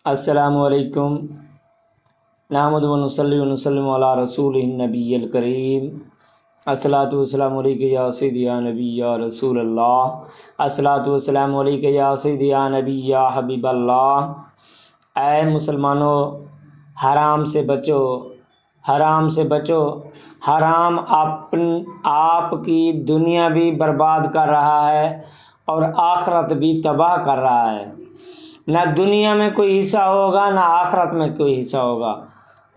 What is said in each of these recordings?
السلام علیکم نحمد و نصلی و نسلم علی رسول النبی الکریم الصلاۃ والسلام علیک یا سیدی یا نبی یا رسول اللہ الصلاۃ والسلام علیک یا سیدی یا نبی یا حبیب اللہ۔ اے مسلمانوں، حرام سے بچو، حرام سے بچو۔ حرام آپ کی دنیا بھی برباد کر رہا ہے اور آخرت بھی تباہ کر رہا ہے۔ نہ دنیا میں کوئی حصہ ہوگا نہ آخرت میں کوئی حصہ ہوگا۔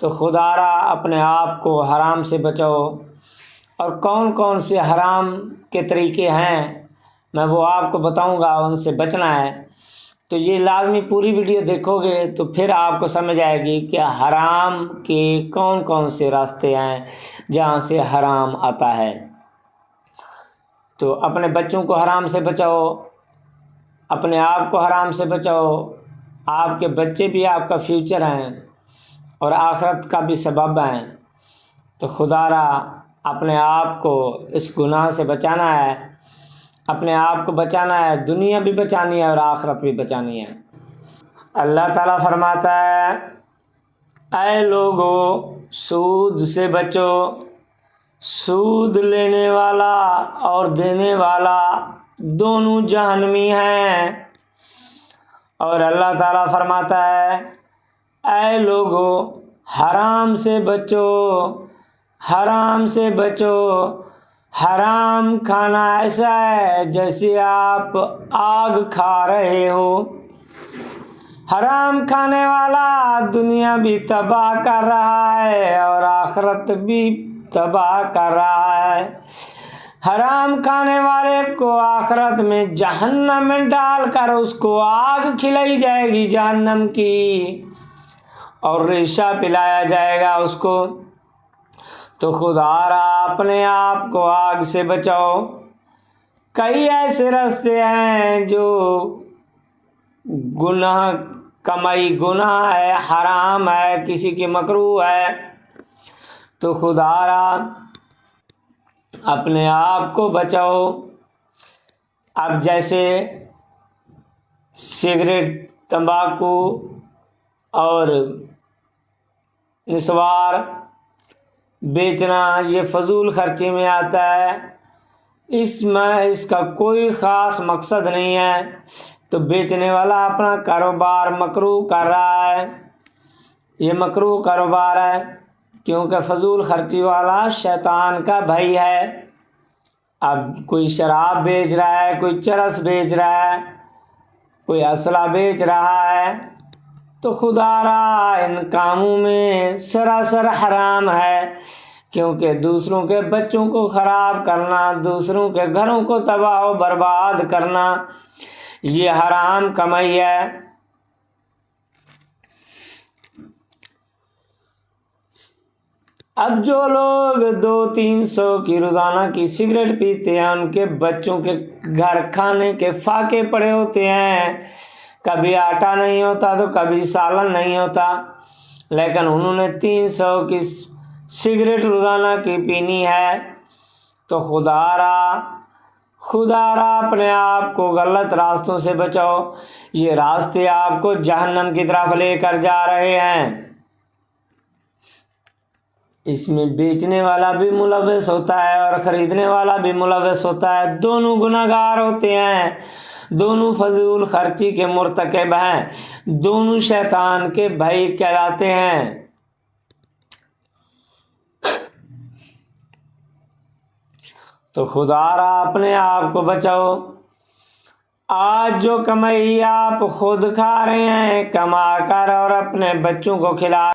تو خدا را اپنے آپ کو حرام سے بچاؤ۔ اور کون کون سے حرام کے طریقے ہیں میں وہ آپ کو بتاؤں گا، ان سے بچنا ہے۔ تو یہ لازمی پوری ویڈیو دیکھو گے تو پھر آپ کو سمجھ آئے گی کہ حرام کے کون کون سے راستے ہیں جہاں سے حرام آتا ہے۔ تو اپنے بچوں کو حرام سے بچاؤ، اپنے آپ کو حرام سے بچاؤ۔ آپ کے بچے بھی آپ کا فیوچر ہیں اور آخرت کا بھی سبب ہیں۔ تو خدا را اپنے آپ کو اس گناہ سے بچانا ہے، اپنے آپ کو بچانا ہے، دنیا بھی بچانی ہے اور آخرت بھی بچانی ہے۔ اللہ تعالیٰ فرماتا ہے، اے لوگو سود سے بچو، سود لینے والا اور دینے والا دونوں جہنمی ہیں۔ اور اللہ تعالیٰ فرماتا ہے، اے لوگو حرام سے بچو، حرام سے بچو۔ حرام کھانا ایسا ہے جیسے آپ آگ کھا رہے ہو۔ حرام کھانے والا دنیا بھی تباہ کر رہا ہے اور آخرت بھی تباہ کر رہا ہے۔ حرام کھانے والے کو آخرت میں جہنم میں ڈال کر اس کو آگ کھلائی جائے گی جہنم کی، اور ریشہ پلایا جائے گا اس کو۔ تو خدا را اپنے آپ کو آگ سے بچاؤ۔ کئی ایسے راستے ہیں جو گناہ کمائی گناہ ہے، حرام ہے، کسی کی مکروہ ہے۔ تو خدا را اپنے آپ کو بچاؤ۔ اب جیسے سگریٹ، تمباکو اور نسوار بیچنا یہ فضول خرچی میں آتا ہے۔ اس کا کوئی خاص مقصد نہیں ہے، تو بیچنے والا اپنا کاروبار مکروہ کر رہا ہے۔ یہ مکروہ کاروبار ہے کیونکہ فضول خرچی والا شیطان کا بھائی ہے۔ اب کوئی شراب بیچ رہا ہے، کوئی چرس بیچ رہا ہے، کوئی اسلحہ بیچ رہا ہے، تو خدا را ان کاموں میں سراسر حرام ہے، کیونکہ دوسروں کے بچوں کو خراب کرنا، دوسروں کے گھروں کو تباہ و برباد کرنا یہ حرام کمائی ہے۔ اب جو لوگ 200-300 کی روزانہ کی سگریٹ پیتے ہیں، ان کے بچوں کے گھر کھانے کے فاقے پڑے ہوتے ہیں، کبھی آٹا نہیں ہوتا تو کبھی سالن نہیں ہوتا، لیکن انہوں نے 300 کی سگریٹ روزانہ کی پینی ہے۔ تو خدا را اپنے آپ کو غلط راستوں سے بچاؤ۔ یہ راستے آپ کو جہنم کی طرف لے کر جا رہے ہیں۔ اس میں بیچنے والا بھی ملوث ہوتا ہے اور خریدنے والا بھی ملوث ہوتا ہے، دونوں گناہگار ہوتے ہیں، دونوں فضول خرچی کے مرتکب ہیں، دونوں شیطان کے بھائی کہلاتے ہیں۔ تو خدا را اپنے آپ کو بچاؤ۔ آج جو کمائی آپ خود کھا رہے ہیں، کما کر اور اپنے بچوں کو کھلا